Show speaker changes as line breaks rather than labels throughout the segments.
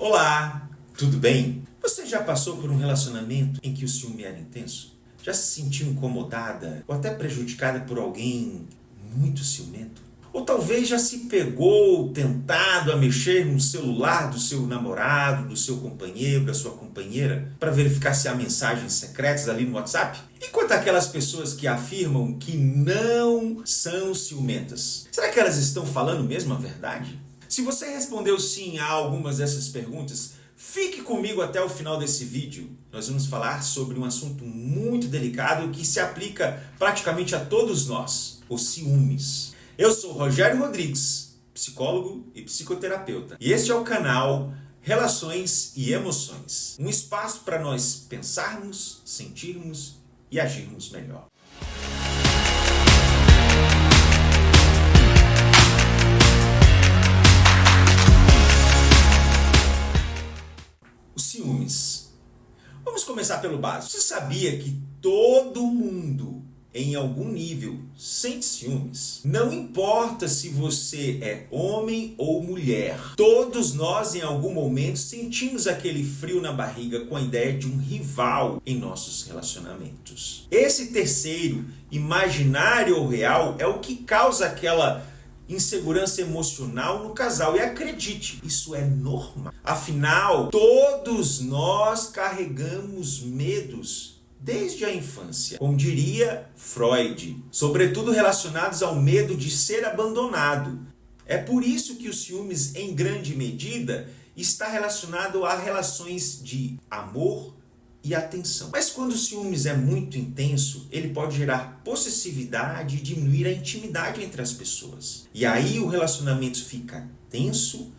Olá, tudo bem? Você já passou por um relacionamento em que o ciúme era intenso? Já se sentiu incomodada ou até prejudicada por alguém muito ciumento? Ou talvez já se pegou tentado a mexer no celular do seu namorado, do seu companheiro, da sua companheira, para verificar se há mensagens secretas ali no WhatsApp? E quanto àquelas pessoas que afirmam que não são ciumentas? Será que elas estão falando mesmo a verdade? Se você respondeu sim a algumas dessas perguntas, fique comigo até o final desse vídeo. Nós vamos falar sobre um assunto muito delicado que se aplica praticamente a todos nós, os ciúmes. Eu sou Rogério Rodrigues, psicólogo e psicoterapeuta. E este é o canal Relações e Emoções. Um espaço para nós pensarmos, sentirmos e agirmos melhor. Os ciúmes. Vamos começar pelo básico. Você sabia que todo mundo, em algum nível, sente ciúmes? Não importa se você é homem ou mulher. Todos nós, em algum momento, sentimos aquele frio na barriga com a ideia de um rival em nossos relacionamentos. Esse terceiro, imaginário ou real, é o que causa aquela insegurança emocional no casal. E acredite, isso é normal. Afinal, todos nós carregamos medos desde a infância. Como diria Freud, sobretudo relacionados ao medo de ser abandonado. É por isso que os ciúmes, em grande medida, está relacionado a relações de amor e atenção. Mas quando o ciúmes é muito intenso, ele pode gerar possessividade e diminuir a intimidade entre as pessoas. E aí o relacionamento fica tenso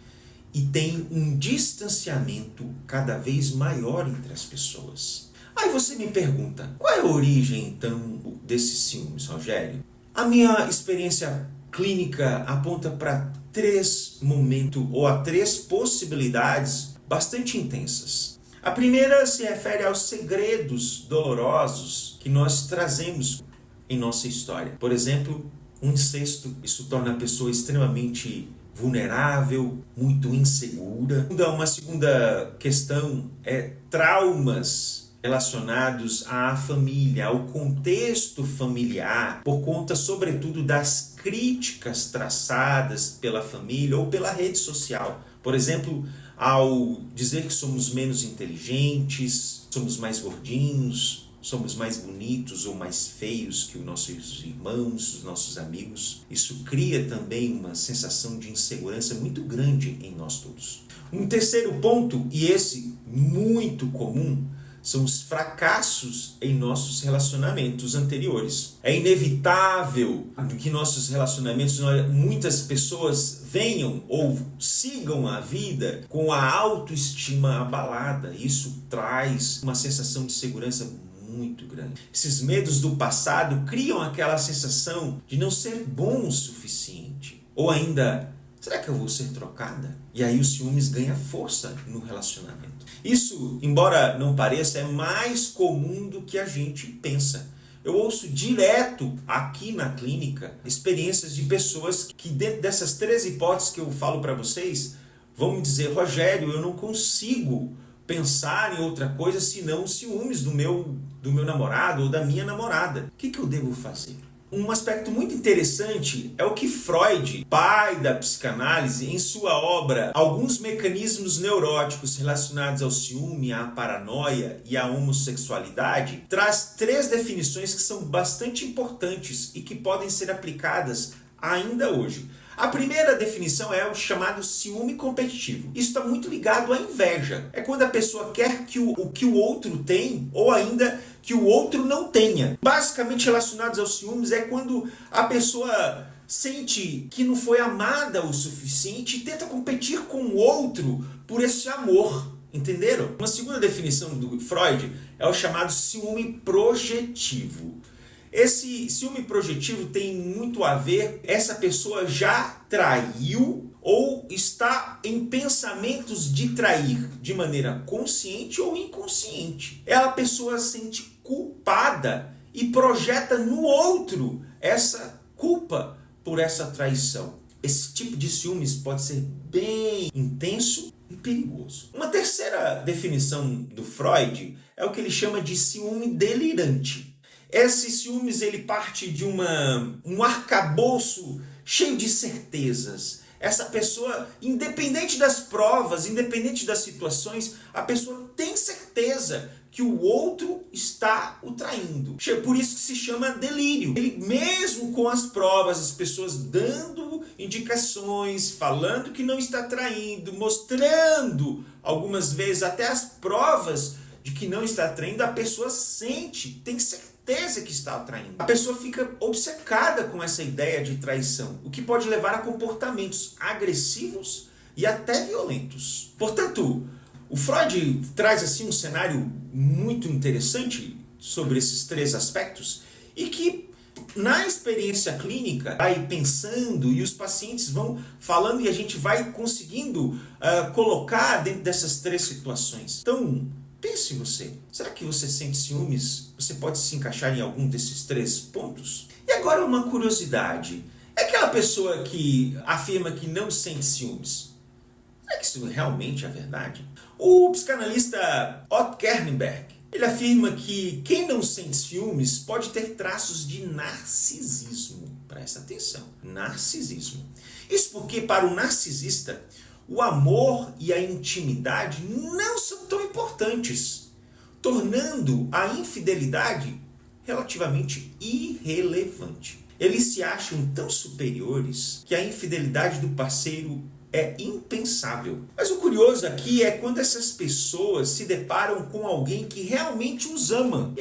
e tem um distanciamento cada vez maior entre as pessoas. Aí você me pergunta, qual é a origem então desses ciúmes, Rogério? A minha experiência clínica aponta para 3 momentos ou a 3 possibilidades bastante intensas. A primeira se refere aos segredos dolorosos que nós trazemos em nossa história. Por exemplo, um incesto. Isso torna a pessoa extremamente vulnerável, muito insegura. Uma segunda questão é traumas relacionados à família, ao contexto familiar, por conta, sobretudo, das críticas traçadas pela família ou pela rede social. Por exemplo, ao dizer que somos menos inteligentes, somos mais gordinhos, somos mais bonitos ou mais feios que os nossos irmãos, os nossos amigos. Isso cria também uma sensação de insegurança muito grande em nós todos. Um terceiro ponto, e esse muito comum, são os fracassos em nossos relacionamentos anteriores. É inevitável que nossos relacionamentos, muitas pessoas venham ou sigam a vida com a autoestima abalada. Isso traz uma sensação de segurança muito grande. Esses medos do passado criam aquela sensação de não ser bom o suficiente. Ou ainda, será que eu vou ser trocada? E aí o ciúmes ganha força no relacionamento. Isso, embora não pareça, é mais comum do que a gente pensa. Eu ouço direto aqui na clínica experiências de pessoas que, dentro dessas 3 hipóteses que eu falo para vocês, vão me dizer, Rogério, eu não consigo pensar em outra coisa senão os ciúmes do meu namorado ou da minha namorada. O que eu devo fazer? Um aspecto muito interessante é o que Freud, pai da psicanálise, em sua obra Alguns Mecanismos Neuróticos Relacionados ao Ciúme, à Paranoia e à Homossexualidade, traz 3 definições que são bastante importantes e que podem ser aplicadas ainda hoje. A primeira definição é o chamado ciúme competitivo. Isso está muito ligado à inveja. É quando a pessoa quer que o que o outro tem, ou ainda que o outro não tenha. Basicamente relacionados aos ciúmes é quando a pessoa sente que não foi amada o suficiente e tenta competir com o outro por esse amor. Entenderam? Uma segunda definição do Freud é o chamado ciúme projetivo. Esse ciúme projetivo tem muito a ver, essa pessoa já traiu ou está em pensamentos de trair de maneira consciente ou inconsciente. A pessoa se sente culpada e projeta no outro essa culpa por essa traição. Esse tipo de ciúmes pode ser bem intenso, e perigoso. Uma terceira definição do Freud é o que ele chama de ciúme delirante. Esse ciúmes ele parte de um arcabouço cheio de certezas. Essa pessoa, independente das provas, independente das situações, a pessoa tem certeza que o outro está o traindo. Por isso que se chama delírio. Ele mesmo com as provas, as pessoas dando indicações, falando que não está traindo, mostrando algumas vezes até as provas de que não está traindo, a pessoa sente, tem certeza que está traindo. A pessoa fica obcecada com essa ideia de traição, o que pode levar a comportamentos agressivos e até violentos. Portanto, o Freud traz assim um cenário muito interessante sobre esses três aspectos e que na experiência clínica vai pensando e os pacientes vão falando e a gente vai conseguindo colocar dentro dessas três situações. Então, pense você, será que você sente ciúmes? Você pode se encaixar em algum desses três pontos? E agora uma curiosidade, é aquela pessoa que afirma que não sente ciúmes, será que isso realmente é verdade? O psicanalista Otto Kernberg, ele afirma que quem não sente ciúmes pode ter traços de narcisismo. Presta atenção, narcisismo. Isso porque para o narcisista, o amor e a intimidade não são tão importantes, tornando a infidelidade relativamente irrelevante. Eles se acham tão superiores que a infidelidade do parceiro é impensável. Mas o curioso aqui é quando essas pessoas se deparam com alguém que realmente os ama.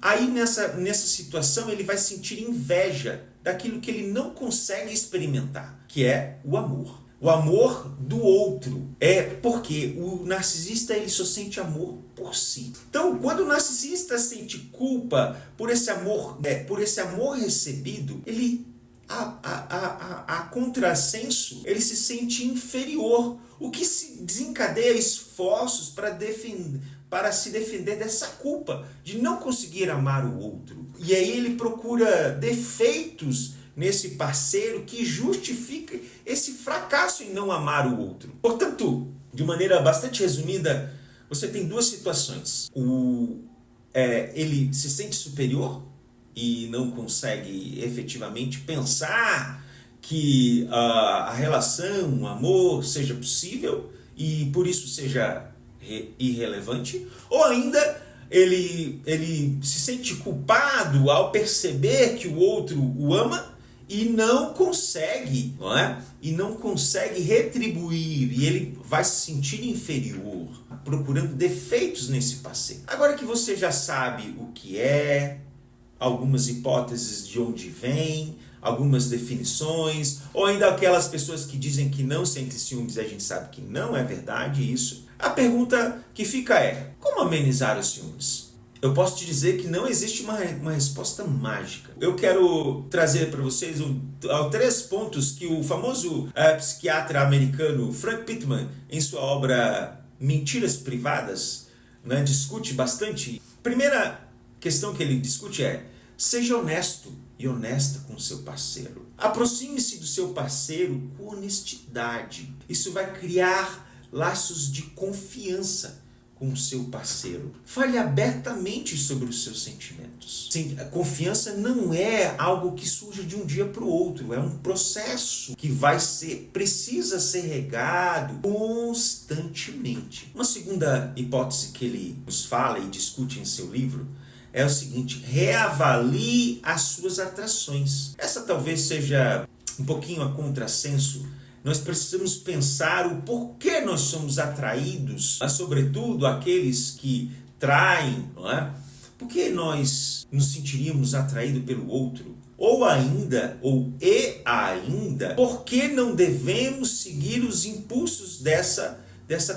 Aí nessa situação ele vai sentir inveja daquilo que ele não consegue experimentar, que é o amor. O amor do outro. É porque o narcisista ele só sente amor por si. Então, quando o narcisista sente culpa por esse amor recebido, ele a contrassenso, ele se sente inferior, o que se desencadeia esforços para se defender dessa culpa de não conseguir amar o outro. E aí ele procura defeitos nesse parceiro que justifica esse fracasso em não amar o outro. Portanto, de maneira bastante resumida, você tem duas situações. Ele se sente superior e não consegue efetivamente pensar que a relação, o amor seja possível e por isso seja irrelevante, ou ainda ele se sente culpado ao perceber que o outro o ama e não consegue, não é? E não consegue retribuir, e ele vai se sentir inferior, procurando defeitos nesse parceiro. Agora que você já sabe o que é, algumas hipóteses de onde vem, algumas definições, ou ainda aquelas pessoas que dizem que não sentem ciúmes, a gente sabe que não é verdade isso. A pergunta que fica é, como amenizar os ciúmes? Eu posso te dizer que não existe uma resposta mágica. Eu quero trazer para vocês três pontos que o famoso psiquiatra americano Frank Pittman, em sua obra Mentiras Privadas, né, discute bastante. Primeira questão que ele discute é: seja honesto e honesta com o seu parceiro. Aproxime-se do seu parceiro com honestidade. Isso vai criar laços de confiança com o seu parceiro. Fale abertamente sobre os seus sentimentos. Sim, a confiança não é algo que surge de um dia para o outro. É um processo que precisa ser regado constantemente. Uma segunda hipótese que ele nos fala e discute em seu livro é o seguinte: reavalie as suas atrações. Essa talvez seja um pouquinho a contrassenso. Nós precisamos pensar o porquê nós somos atraídos, mas sobretudo aqueles que traem, não é? Por que nós nos sentiríamos atraídos pelo outro? Ou ainda, por que não devemos seguir os impulsos dessa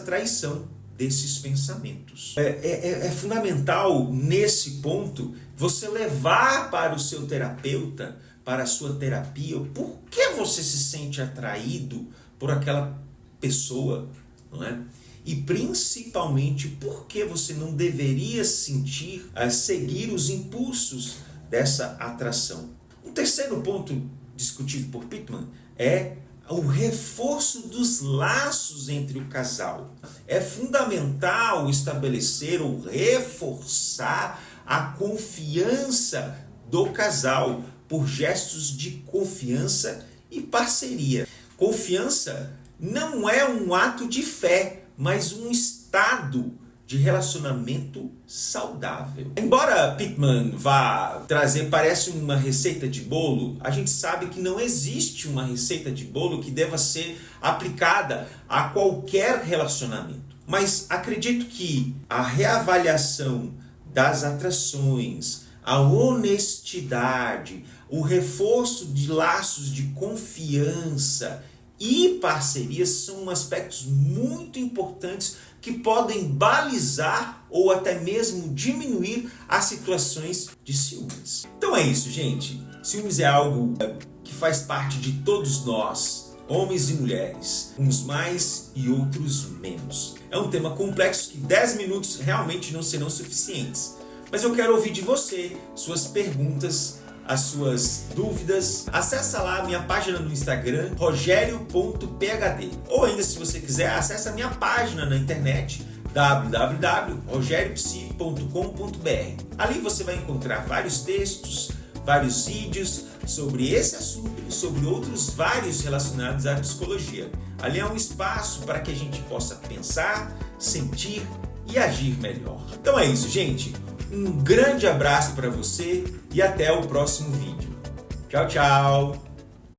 traição, desses pensamentos? É fundamental nesse ponto você levar para o seu terapeuta, para a sua terapia, por que você se sente atraído por aquela pessoa, não é? E principalmente, por que você não deveria seguir os impulsos dessa atração? Um terceiro ponto discutido por Pittman é o reforço dos laços entre o casal. É fundamental estabelecer ou reforçar a confiança do casal por gestos de confiança e parceria. Confiança não é um ato de fé, mas um estado de relacionamento saudável. Embora Pittman vá trazer, parece uma receita de bolo, a gente sabe que não existe uma receita de bolo que deva ser aplicada a qualquer relacionamento. Mas acredito que a reavaliação das atrações, a honestidade, o reforço de laços de confiança e parcerias são aspectos muito importantes que podem balizar ou até mesmo diminuir as situações de ciúmes. Então é isso, gente. Ciúmes é algo que faz parte de todos nós, homens e mulheres, uns mais e outros menos. É um tema complexo que 10 minutos realmente não serão suficientes. Mas eu quero ouvir de você, suas perguntas, as suas dúvidas. Acessa lá a minha página no Instagram, rogerio.phd. Ou ainda, se você quiser, acessa a minha página na internet, www.rogeriopsi.com.br. Ali você vai encontrar vários textos, vários vídeos sobre esse assunto e sobre outros vários relacionados à psicologia. Ali é um espaço para que a gente possa pensar, sentir e agir melhor. Então é isso, gente. Um grande abraço para você e até o próximo vídeo. Tchau, tchau!